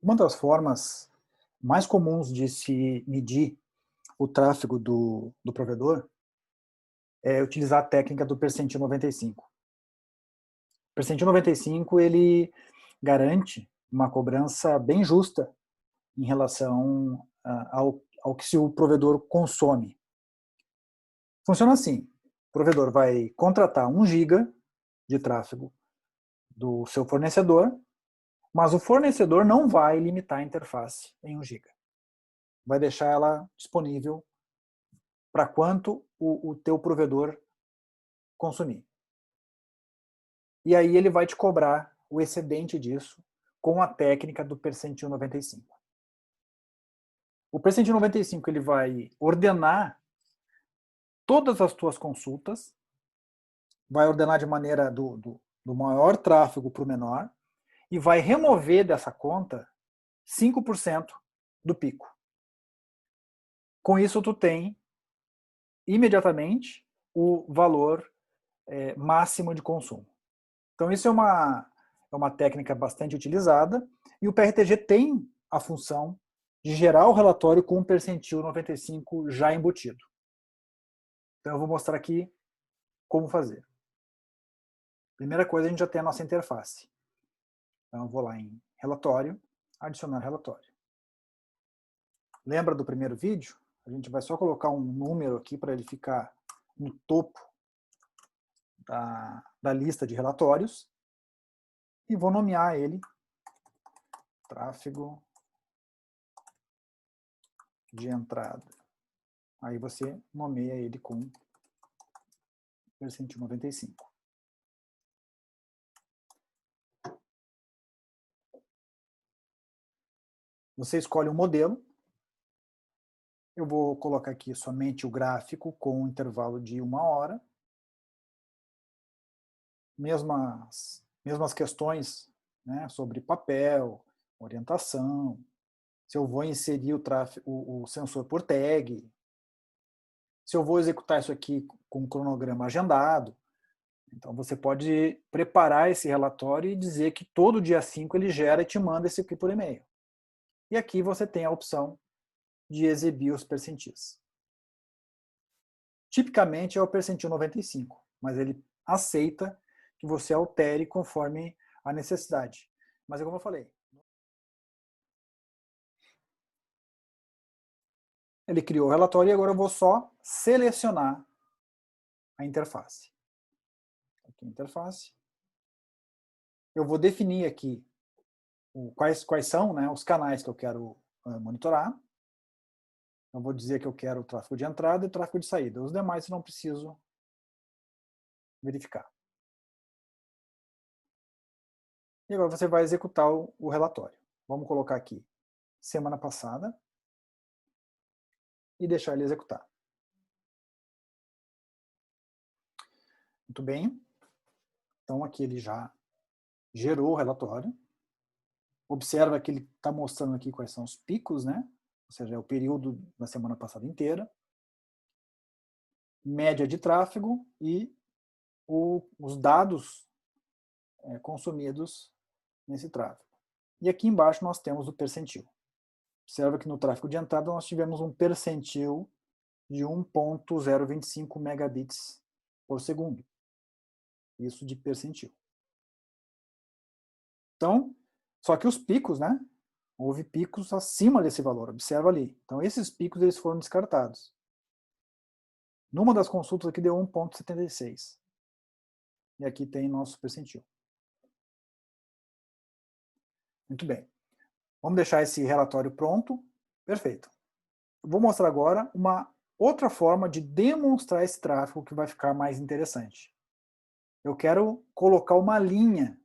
Uma das formas mais comuns de se medir o tráfego do provedor é utilizar a técnica do percentil 95. O percentil 95 ele garante uma cobrança bem justa em relação ao que o provedor consome. Funciona assim: o provedor vai contratar 1 giga de tráfego do seu fornecedor, mas o fornecedor não vai limitar a interface em 1 giga. Vai deixar ela disponível para quanto o teu provedor consumir. E aí ele vai te cobrar o excedente disso com a técnica do percentil 95. O percentil 95 ele vai ordenar todas as tuas consultas, vai ordenar de maneira do maior tráfego para o menor, e vai remover dessa conta 5% do pico. Com isso, tu tem imediatamente o valor máximo de consumo. Então, isso é uma técnica bastante utilizada, e o PRTG tem a função de gerar o relatório com o percentil 95 já embutido. Então, eu vou mostrar aqui como fazer. Primeira coisa, a gente já tem a nossa interface. Então, eu vou lá em relatório, adicionar relatório. Lembra do primeiro vídeo? A gente vai só colocar um número aqui para ele ficar no topo da lista de relatórios e vou nomear ele tráfego de entrada. Aí você nomeia ele com percentil 95. Você escolhe um modelo. Eu vou colocar aqui somente o gráfico com um intervalo de 1 hora. Mesmas questões, né, sobre papel, orientação, se eu vou inserir o sensor por tag, se eu vou executar isso aqui com um cronograma agendado. Então você pode preparar esse relatório e dizer que todo dia 5 ele gera e te manda esse aqui por e-mail. E aqui você tem a opção de exibir os percentis. Tipicamente é o percentil 95, mas ele aceita que você altere conforme a necessidade. Mas é como eu falei. Ele criou o relatório e agora eu vou só selecionar a interface. Aqui, interface. Eu vou definir aqui quais são, né, os canais que eu quero monitorar. Eu vou dizer que eu quero o tráfego de entrada e o tráfego de saída. Os demais eu não preciso verificar. E agora você vai executar o relatório. Vamos colocar aqui semana passada e deixar ele executar. Muito bem. Então aqui ele já gerou o relatório. Observa que ele está mostrando aqui quais são os picos, né? Ou seja, é o período da semana passada inteira. Média de tráfego e os dados consumidos nesse tráfego. E aqui embaixo nós temos o percentil. Observa que no tráfego de entrada nós tivemos um percentil de 1.025 megabits por segundo. Isso de percentil. Então, só que os picos, né? Houve picos acima desse valor, observa ali. Então, esses picos eles foram descartados. Numa das consultas aqui deu 1.76. E aqui tem nosso percentil. Muito bem. Vamos deixar esse relatório pronto. Perfeito. Eu vou mostrar agora uma outra forma de demonstrar esse tráfego que vai ficar mais interessante. Eu quero colocar uma linha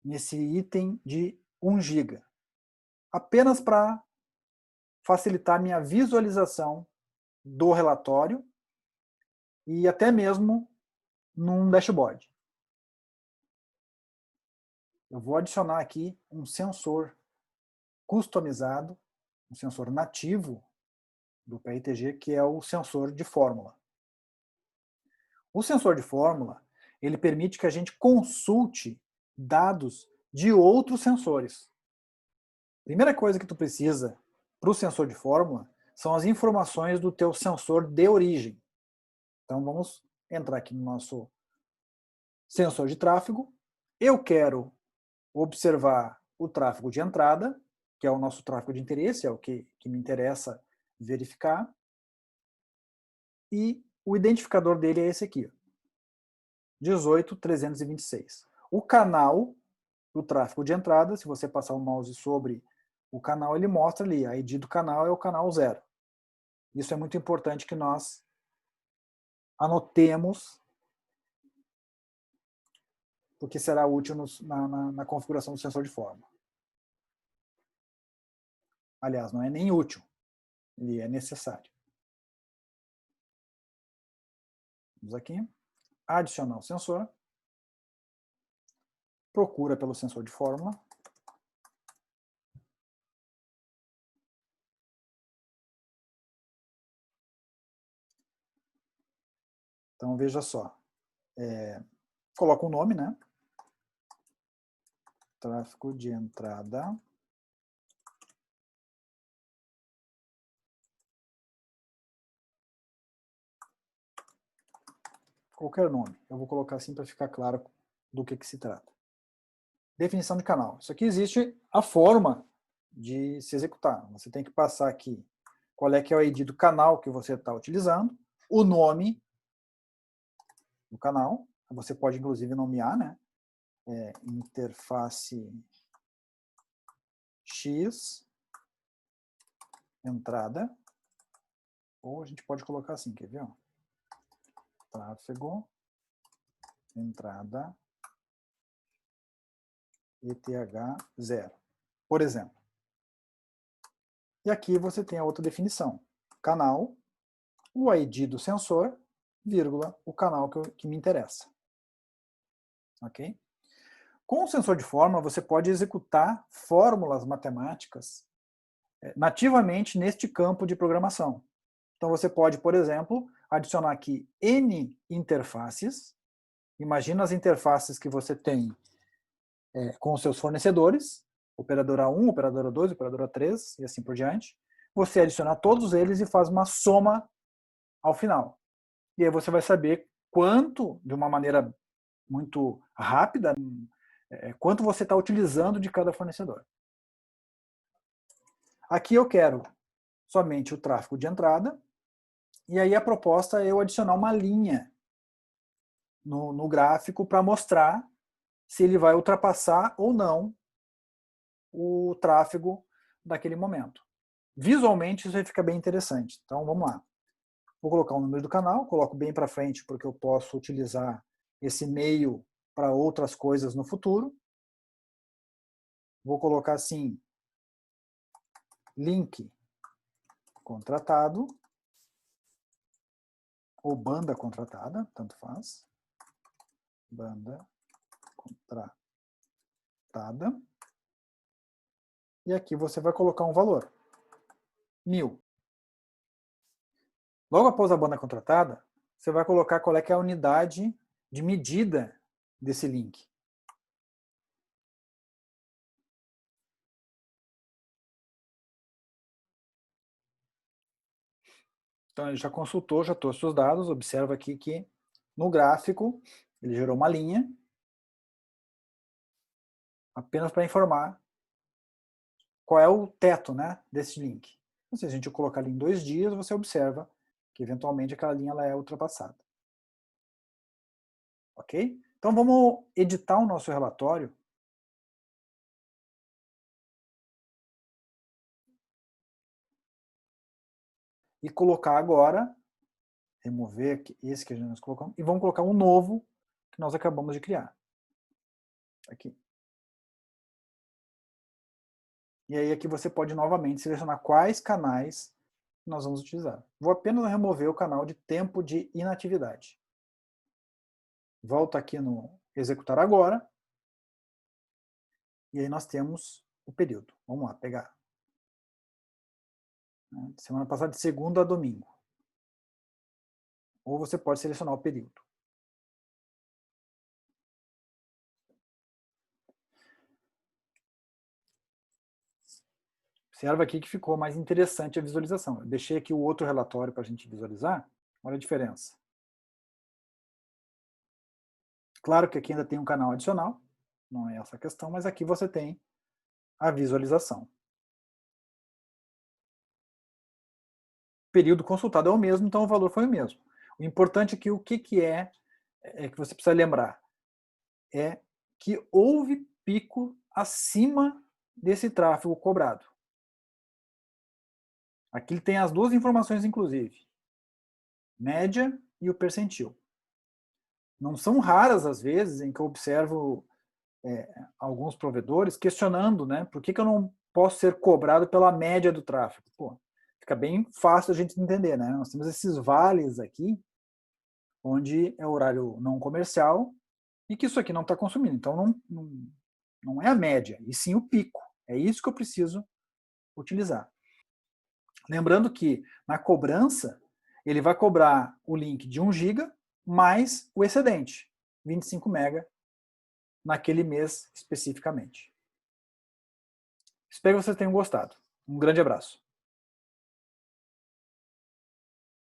nesse item de 1 GB, apenas para facilitar a minha visualização do relatório e até mesmo num dashboard. Eu vou adicionar aqui um sensor customizado, um sensor nativo do PRTG, que é o sensor de fórmula. O sensor de fórmula, ele permite que a gente consulte dados de outros sensores. Primeira coisa que tu precisa para o sensor de fórmula são as informações do teu sensor de origem. Então vamos entrar aqui no nosso sensor de tráfego. Eu quero observar o tráfego de entrada, que é o nosso tráfego de interesse, é o que me interessa verificar. E o identificador dele é esse aqui, 18326. O canal do tráfego de entrada, se você passar o mouse sobre o canal, ele mostra ali, a ID do canal é o canal 0. Isso é muito importante que nós anotemos, porque será útil na configuração do sensor de fórmula. Aliás, não é nem útil, ele é necessário. Vamos aqui, adicionar o sensor, procura pelo sensor de fórmula. Então veja só, coloca um nome, né? Tráfego de entrada. Qualquer nome. Eu vou colocar assim para ficar claro do que se trata. Definição de canal. Isso aqui existe a forma de se executar. Você tem que passar aqui qual é que é o ID do canal que você está utilizando, o nome do canal. Você pode, inclusive, nomear, né? Interface X, entrada. Ou a gente pode colocar assim, quer ver? Tráfego, entrada, ETH0, por exemplo. E aqui você tem a outra definição. Canal, o ID do sensor, vírgula, o canal que me interessa. Ok? Com o sensor de fórmula, você pode executar fórmulas matemáticas nativamente neste campo de programação. Então você pode, por exemplo, adicionar aqui N interfaces. Imagina as interfaces que você tem com os seus fornecedores, operadora 1, operadora 2, operadora 3 e assim por diante. Você adiciona todos eles e faz uma soma ao final. E aí você vai saber quanto, de uma maneira muito rápida, quanto você está utilizando de cada fornecedor. Aqui eu quero somente o tráfego de entrada, e aí a proposta é eu adicionar uma linha no gráfico para mostrar se ele vai ultrapassar ou não o tráfego daquele momento. Visualmente isso aí fica bem interessante. Então vamos lá. Vou colocar o número do canal, coloco bem para frente porque eu posso utilizar esse meio para outras coisas no futuro. Vou colocar assim, link contratado, ou banda contratada, tanto faz. Banda contratada. E aqui você vai colocar um valor, 1000. Logo após a banda contratada, você vai colocar qual é que é a unidade de medida desse link. Então ele já consultou, já trouxe os dados, observa aqui que no gráfico ele gerou uma linha, apenas para informar qual é o teto, né, desse link. Então, se a gente colocar ali em 2 dias, você observa que eventualmente aquela linha ela é ultrapassada. Ok? Então vamos editar o nosso relatório. E colocar agora, remover esse que nós colocamos, e vamos colocar um novo que nós acabamos de criar. Aqui. E aí aqui você pode novamente selecionar quais canais nós vamos utilizar. Vou apenas remover o canal de tempo de inatividade. Volto aqui no executar agora. E aí nós temos o período. Vamos lá, pegar. Semana passada de segunda a domingo. Ou você pode selecionar o período. Observa aqui que ficou mais interessante a visualização. Eu deixei aqui o outro relatório para a gente visualizar. Olha a diferença. Claro que aqui ainda tem um canal adicional, não é essa a questão, mas aqui você tem a visualização. O período consultado é o mesmo, então o valor foi o mesmo. O importante aqui, o que que você precisa lembrar, é que houve pico acima desse tráfego cobrado. Aqui ele tem as duas informações, inclusive, média e o percentil. Não são raras as vezes em que eu observo alguns provedores questionando, né, por que eu não posso ser cobrado pela média do tráfego? Pô, fica bem fácil a gente entender, né? Nós temos esses vales aqui, onde é horário não comercial, e que isso aqui não está consumindo. Então, não é a média, e sim o pico. É isso que eu preciso utilizar. Lembrando que, na cobrança, ele vai cobrar o link de 1 GB mais o excedente, 25 MB, naquele mês especificamente. Espero que vocês tenham gostado. Um grande abraço.